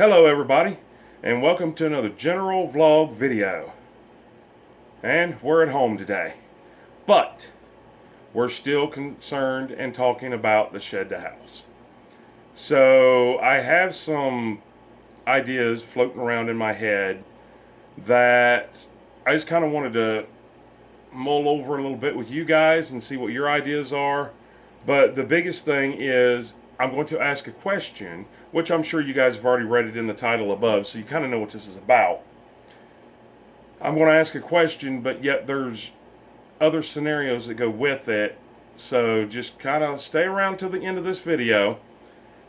Hello everybody, and welcome to another general vlog video. And we're at home today, but we're still concerned and talking about the shed to house. So I have some ideas floating around in my head that I just kind of wanted to mull over a little bit with you guys and see what your ideas are. But the biggest thing is I'm going to ask a question, which I'm sure you guys have already read it in the title above, so you kind of know what this is about. I'm going to ask a question, but yet there's other scenarios that go with it. So just kind of stay around till the end of this video,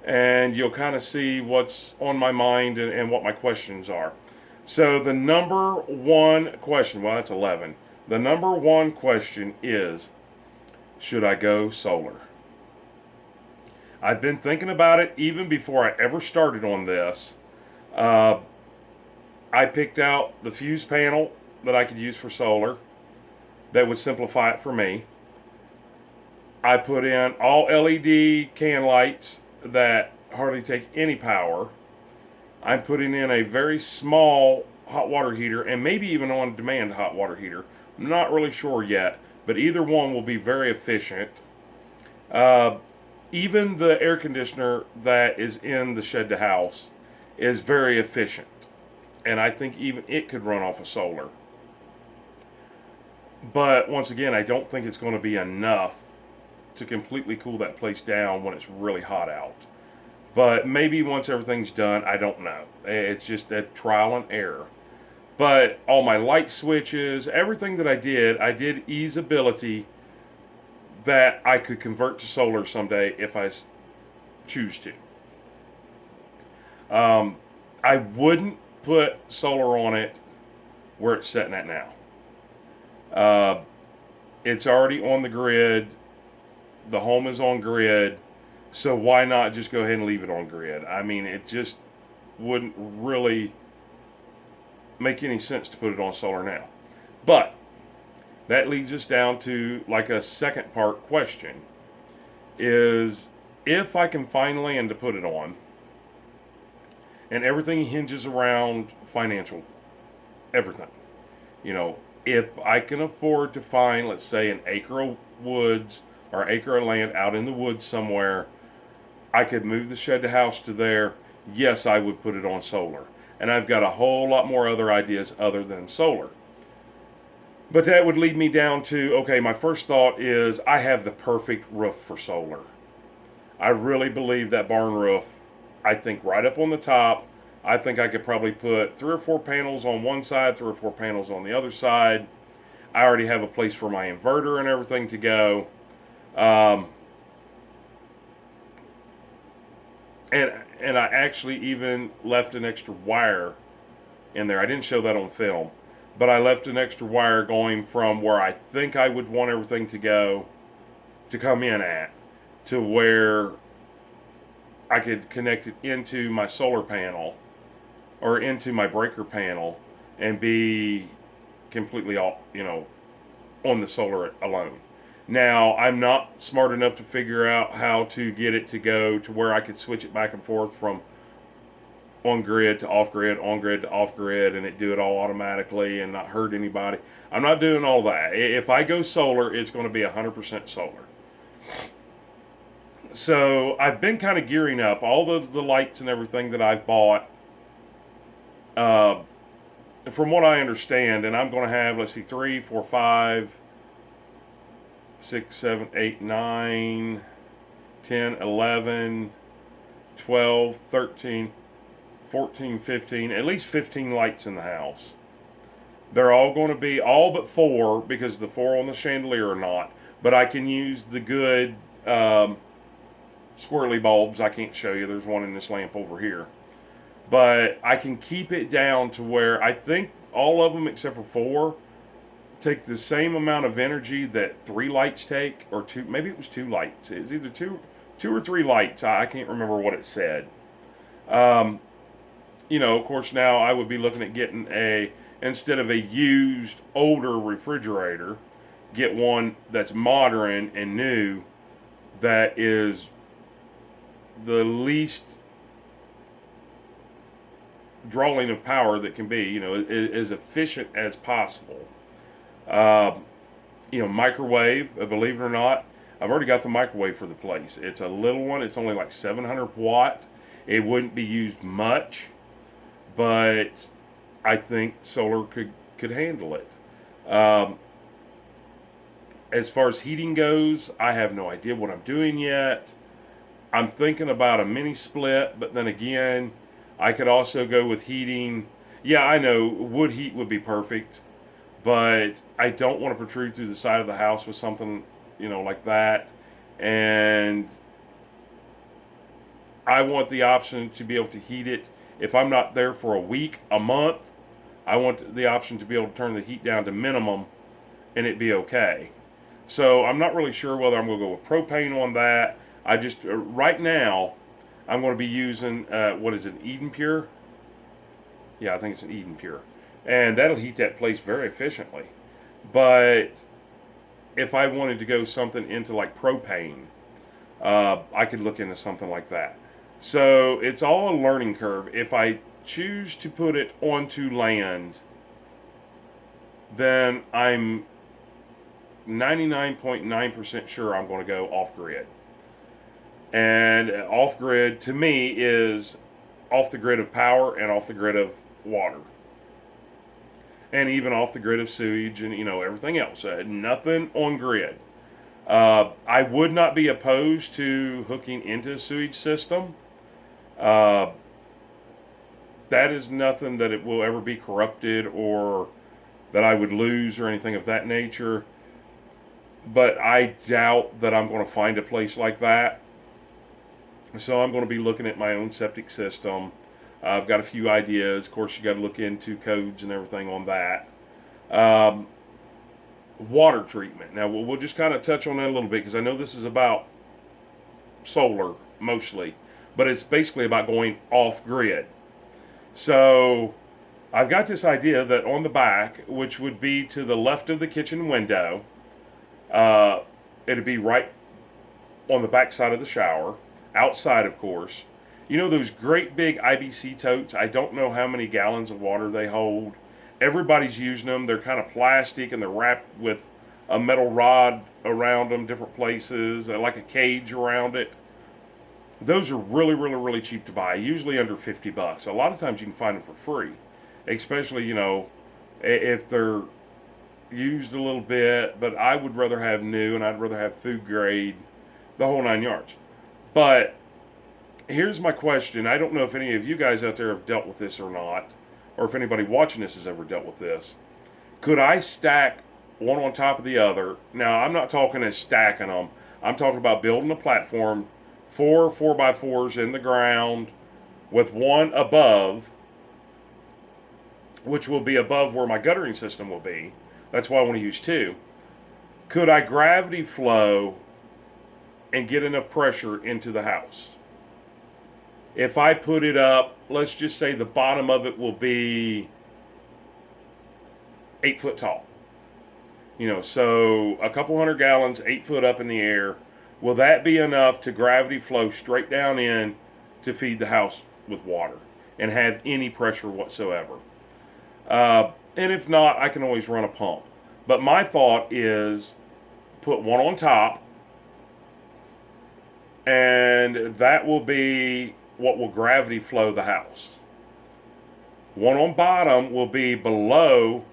and you'll kind of see what's on my mind and what my questions are. So the number one question, well, that's 11. The number one question is, should I go solar? I've been thinking about it even before I ever started on this. I picked out the fuse panel that I could use for solar that would simplify it for me. I put in all LED can lights that hardly take any power. I'm putting in a very small hot water heater and maybe even on demand hot water heater. I'm not really sure yet, but either one will be very efficient. Even the air conditioner that is in the shed to house is very efficient, and I think even it could run off of solar. But once again, I don't think it's going to be enough to completely cool that place down when it's really hot out. But maybe once everything's done, I don't know. It's just a trial and error. But all my light switches, everything that I did easeability that I could convert to solar someday if I choose to. I wouldn't put solar on it where it's sitting at now. It's already on the grid. The home is on grid. So why not just go ahead and leave it on grid? I mean, it just wouldn't really make any sense to put it on solar now. But that leads us down to like a second part question is, if I can find land to put it on, and everything hinges around financial, everything. You know, if I can afford to find, let's say, an acre of woods or acre of land out in the woods somewhere, I could move the shed to house to there. Yes, I would put it on solar. And I've got a whole lot more other ideas other than solar. But that would lead me down to, okay, my first thought is I have the perfect roof for solar. I really believe that barn roof, I think right up on the top, I think I could probably put 3 or 4 panels on one side, 3 or 4 panels on the other side. I already have a place for my inverter and everything to go. And I actually even left an extra wire in there. I didn't show that on film, but I left an extra wire going from where I think I would want everything to come in at, to where I could connect it into my solar panel or into my breaker panel and be completely all, on the solar alone. Now, I'm not smart enough to figure out how to get it to go to where I could switch it back and forth from on grid to off grid, on grid to off grid, and it do it all automatically and not hurt anybody. I'm not doing all that. If I go solar, it's going to be 100% solar. So I've been kind of gearing up. All the lights and everything that I've bought, from what I understand, and I'm going to have, let's see, 3, 4, 5, 6, 7, 8, 9, 10, 11, 12, 13, 14, 15, at least 15 lights in the house. They're all going to be, all but 4, because the 4 on the chandelier are not. But I can use the good squirrely bulbs. I can't show you. There's one in this lamp over here. But I can keep it down to where I think all of them except for 4 take the same amount of energy that 3 lights take, or 2, maybe it was 2 lights. It was either 2 or 3 lights. I can't remember what it said. Of course, now I would be looking at getting instead of a used older refrigerator, get one that's modern and new, that is the least drawing of power that can be, as efficient as possible. Uh, Microwave, believe it or not, I've already got the microwave for the place. It's a little one. It's only like 700 watt. It wouldn't be used much, but I think solar could handle it. Um, as far as heating goes, I have no idea what I'm doing yet. I'm thinking about a mini split, but then again, I could also go with heating. Yeah, I know wood heat would be perfect, but I don't want to protrude through the side of the house with something, like that. And I want the option to be able to heat it. If I'm not there for a week, a month, I want the option to be able to turn the heat down to minimum and it be okay. So I'm not really sure whether I'm going to go with propane on that. I just, right now, I'm going to be using, what is it, Eden Pure? Yeah, I think it's an Eden Pure. And that'll heat that place very efficiently. But if I wanted to go something into like propane, I could look into something like that. So it's all a learning curve. If I choose to put it onto land, then I'm 99.9% sure I'm going to go off grid. And off grid to me is off the grid of power and off the grid of water. And even off the grid of sewage and everything else. Nothing on grid. I would not be opposed to hooking into a sewage system. That is nothing that it will ever be corrupted or that I would lose or anything of that nature. But I doubt that I'm going to find a place like that. So I'm going to be looking at my own septic system. I've got a few ideas. Of course, you got to look into codes and everything on that. Water treatment. Now, we'll just kind of touch on that a little bit because I know this is about solar mostly, but it's basically about going off grid. So I've got this idea that on the back, which would be to the left of the kitchen window, it'd be right on the back side of the shower, outside, of course. Those great big IBC totes? I don't know how many gallons of water they hold. Everybody's using them. They're kind of plastic and they're wrapped with a metal rod around them, different places, like a cage around it. Those are really, really, really cheap to buy, usually under $50. A lot of times you can find them for free, especially, if they're used a little bit, but I would rather have new and I'd rather have food grade, the whole 9 yards. But here's my question. I don't know if any of you guys out there have dealt with this or not, or if anybody watching this has ever dealt with this. Could I stack one on top of the other? Now, I'm not talking as stacking them. I'm talking about building a platform, 4x4s in the ground with one above, which will be above where my guttering system will be. That's why I want to use two. Could I gravity flow and get enough pressure into the house? If I put it up, let's just say the bottom of it will be 8 foot tall. So a couple hundred gallons, 8 foot up in the air. Will that be enough to gravity flow straight down in to feed the house with water and have any pressure whatsoever? And if not, I can always run a pump. But my thought is put one on top, and that will be what will gravity flow the house. One on bottom will be below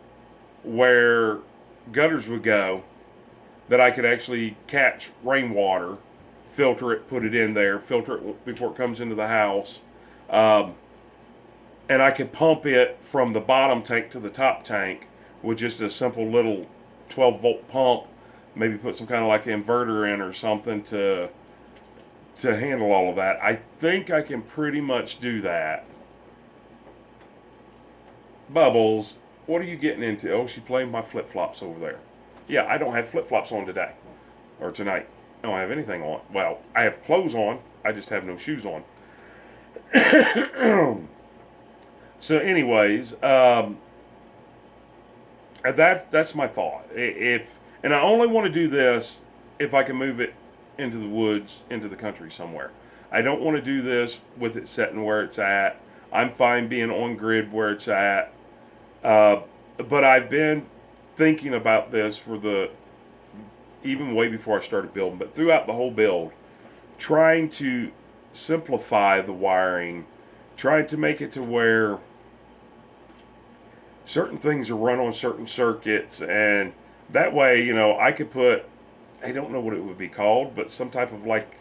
where gutters would go, that I could actually catch rainwater, filter it, put it in there, filter it before it comes into the house. And I could pump it from the bottom tank to the top tank with just a simple little 12-volt pump. Maybe put some kind of like inverter in or something to handle all of that. I think I can pretty much do that. Bubbles, what are you getting into? Oh, she's playing my flip-flops over there. Yeah, I don't have flip-flops on today. Or tonight. I don't have anything on. Well, I have clothes on. I just have no shoes on. So anyways, that's my thought. And I only want to do this if I can move it into the woods, into the country somewhere. I don't want to do this with it sitting where it's at. I'm fine being on grid where it's at. But I've been thinking about this for even way before I started building, but throughout the whole build, trying to simplify the wiring, trying to make it to where certain things are run on certain circuits, and that way, I could put, I don't know what it would be called, but some type of, like,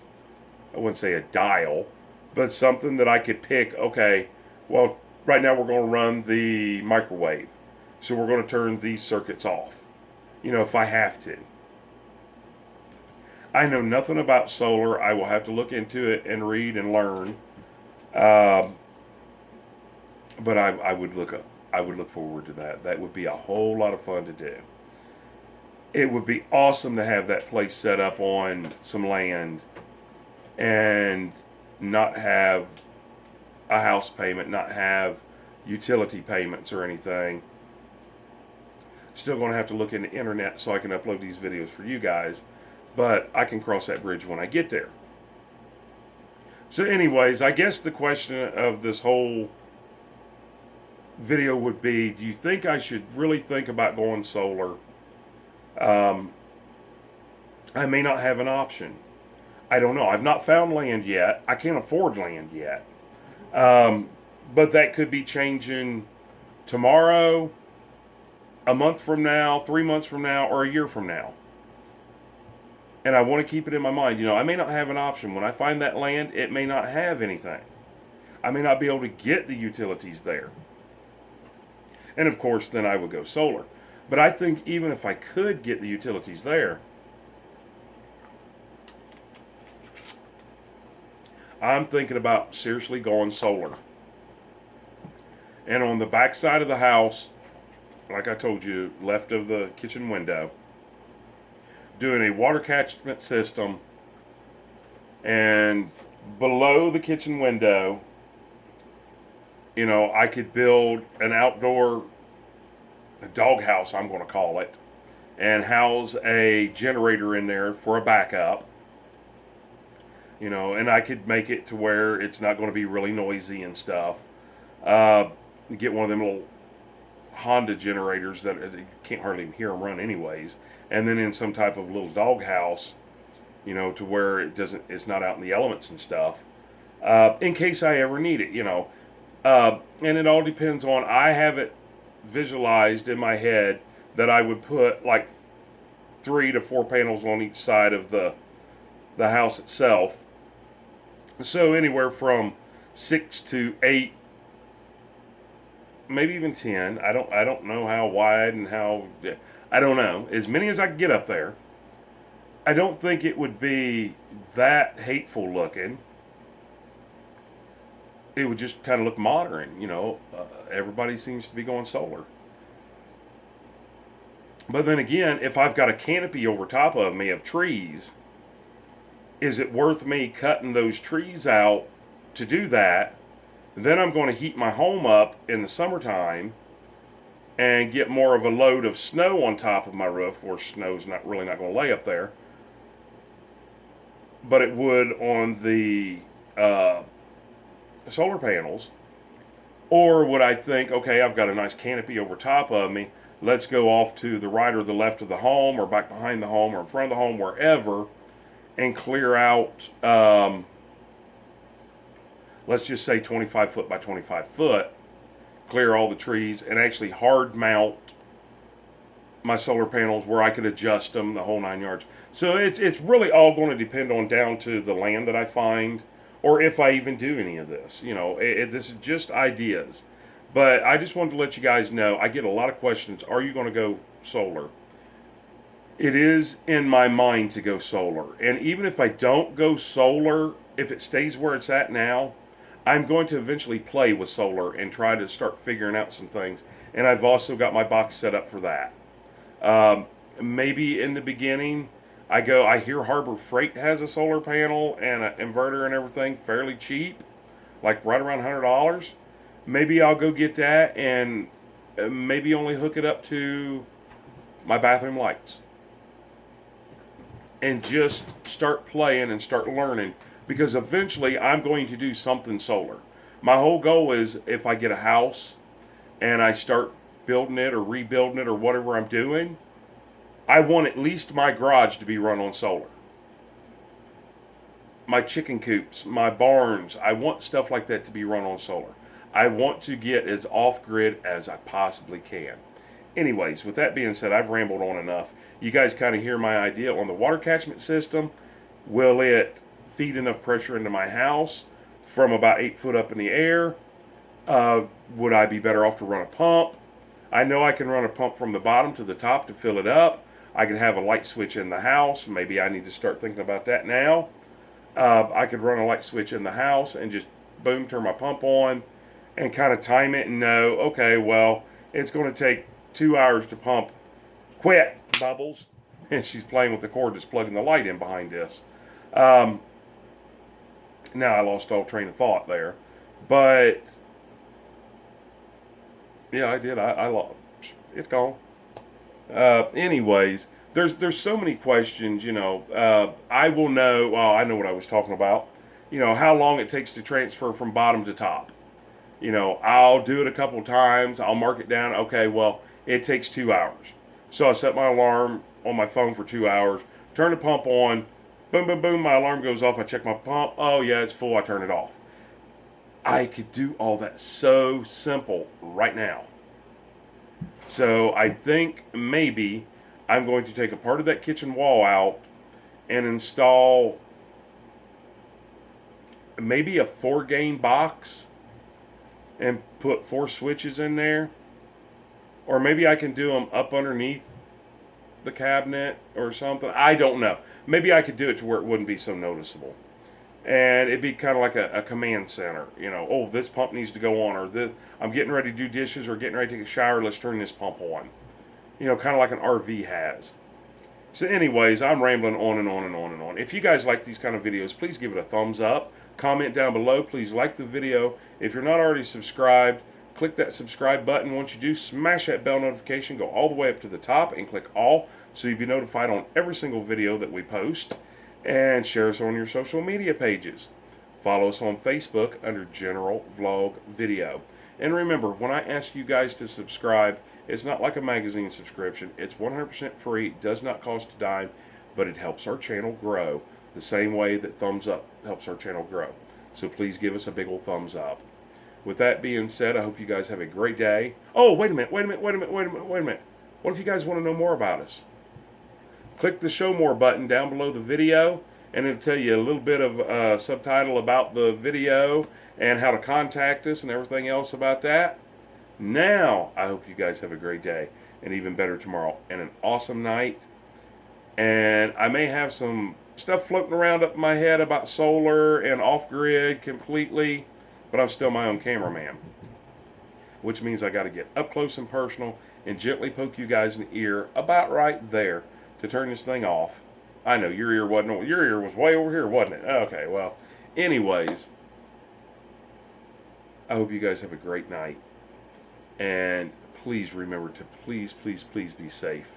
I wouldn't say a dial, but something that I could pick. Okay, well, right now we're going to run the microwave, so we're going to turn these circuits off, if I have to. I know nothing about solar. I will have to look into it and read and learn. But I would look forward to that. That would be a whole lot of fun to do. It would be awesome to have that place set up on some land and not have a house payment, not have utility payments or anything. Still going to have to look into the internet so I can upload these videos for you guys, but I can cross that bridge when I get there. So anyways, I guess the question of this whole video would be, do you think I should really think about going solar? I may not have an option. I don't know. I've not found land yet. I can't afford land yet. But that could be changing tomorrow, a month from now, 3 months from now, or a year from now. And I want to keep it in my mind. I may not have an option. When I find that land, it may not have anything. I may not be able to get the utilities there. And of course, then I would go solar. But I think even if I could get the utilities there, I'm thinking about seriously going solar. And on the back side of the house, like I told you, left of the kitchen window, doing a water catchment system, and below the kitchen window, I could build an outdoor doghouse, I'm going to call it, and house a generator in there for a backup. And I could make it to where it's not going to be really noisy and stuff. Get one of them little Honda generators that you can't hardly even hear them run anyways. And then in some type of little doghouse, to where it's not out in the elements and stuff. In case I ever need it, and it all depends on, I have it visualized in my head that I would put like 3 to 4 panels on each side of the house itself. So anywhere from 6 to 8, maybe even 10. I don't know how wide and how, I don't know. As many as I can get up there. I don't think it would be that hateful looking. It would just kind of look modern, everybody seems to be going solar. But then again, if I've got a canopy over top of me of trees, is it worth me cutting those trees out to do that? Then I'm going to heat my home up in the summertime and get more of a load of snow on top of my roof, where snow's not going to lay up there, but it would on the solar panels. Or would I think, okay, I've got a nice canopy over top of me, let's go off to the right or the left of the home, or back behind the home, or in front of the home, wherever, and clear out, let's just say 25 foot by 25 foot, clear all the trees, and actually hard mount my solar panels where I could adjust them, the whole 9 yards. So it's really all going to depend on down to the land that I find, or if I even do any of this. This is just ideas. But I just wanted to let you guys know, I get a lot of questions, are you going to go solar? It is in my mind to go solar. And even if I don't go solar, if it stays where it's at now, I'm going to eventually play with solar and try to start figuring out some things. And I've also got my box set up for that. Maybe in the beginning, I hear Harbor Freight has a solar panel and an inverter and everything fairly cheap, like right around $100. Maybe I'll go get that and maybe only hook it up to my bathroom lights. And just start playing and start learning, because eventually I'm going to do something solar. My whole goal is if I get a house and I start building it or rebuilding it or whatever I'm doing, I want at least my garage to be run on solar. My chicken coops, my barns, I want stuff like that to be run on solar. I want to get as off-grid as I possibly can. Anyways, with that being said, I've rambled on enough. You guys kind of hear my idea on the water catchment system. Will it feed enough pressure into my house from about 8 foot up in the air? Would I be better off to run a pump? I know I can run a pump from the bottom to the top to fill it up. I could have a light switch in the house. Maybe I need to start thinking about that now. I could run a light switch in the house and just boom, turn my pump on and kind of time it and know, okay, well, it's going to take 2 hours to pump. Quit, Bubbles. And she's playing with the cord that's plugging the light in behind this. Now I lost all train of thought there. But, yeah, I did. I lost. It's gone. Anyways, there's so many questions, I will know, well, I know what I was talking about, how long it takes to transfer from bottom to top. I'll do it a couple times, I'll mark it down, okay, well, it takes 2 hours. So I set my alarm on my phone for 2 hours, turn the pump on, boom, boom, boom, my alarm goes off, I check my pump, oh yeah, it's full, I turn it off. I could do all that so simple right now. So I think maybe I'm going to take a part of that kitchen wall out and install maybe a 4-gain box and put 4 switches in there. Or maybe I can do them up underneath the cabinet or something. I don't know. Maybe I could do it to where it wouldn't be so noticeable. And it'd be kind of like a command center. Oh, this pump needs to go on, or this, I'm getting ready to do dishes or getting ready to take a shower, let's turn this pump on. Kind of like an RV has. So anyways, I'm rambling on and on and on and on. If you guys like these kind of videos, please give it a thumbs up. Comment down below. Please like the video. If you're not already subscribed, click that subscribe button. Once you do, smash that bell notification. Go all the way up to the top and click all so you'll be notified on every single video that we post. And share us on your social media pages. Follow us on Facebook under General Vlog Video. And remember, when I ask you guys to subscribe, it's not like a magazine subscription. It's 100% free, does not cost a dime, but it helps our channel grow the same way that thumbs up helps our channel grow. So please give us a big old thumbs up. With that being said, I hope you guys have a great day. Oh, wait a minute. What if you guys want to know more about us? Click the show more button down below the video, and it'll tell you a little bit of subtitle about the video and how to contact us and everything else about that. Now, I hope you guys have a great day, and even better tomorrow, and an awesome night. And I may have some stuff floating around up in my head about solar and off-grid completely, but I'm still my own cameraman, which means I got to get up close and personal and gently poke you guys in the ear about right there to turn this thing off. I know your ear was way over here, wasn't it? Okay, well, anyways, I hope you guys have a great night. And please remember to please be safe.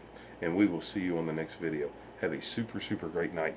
And we will see you on the next video. Have a super, super great night.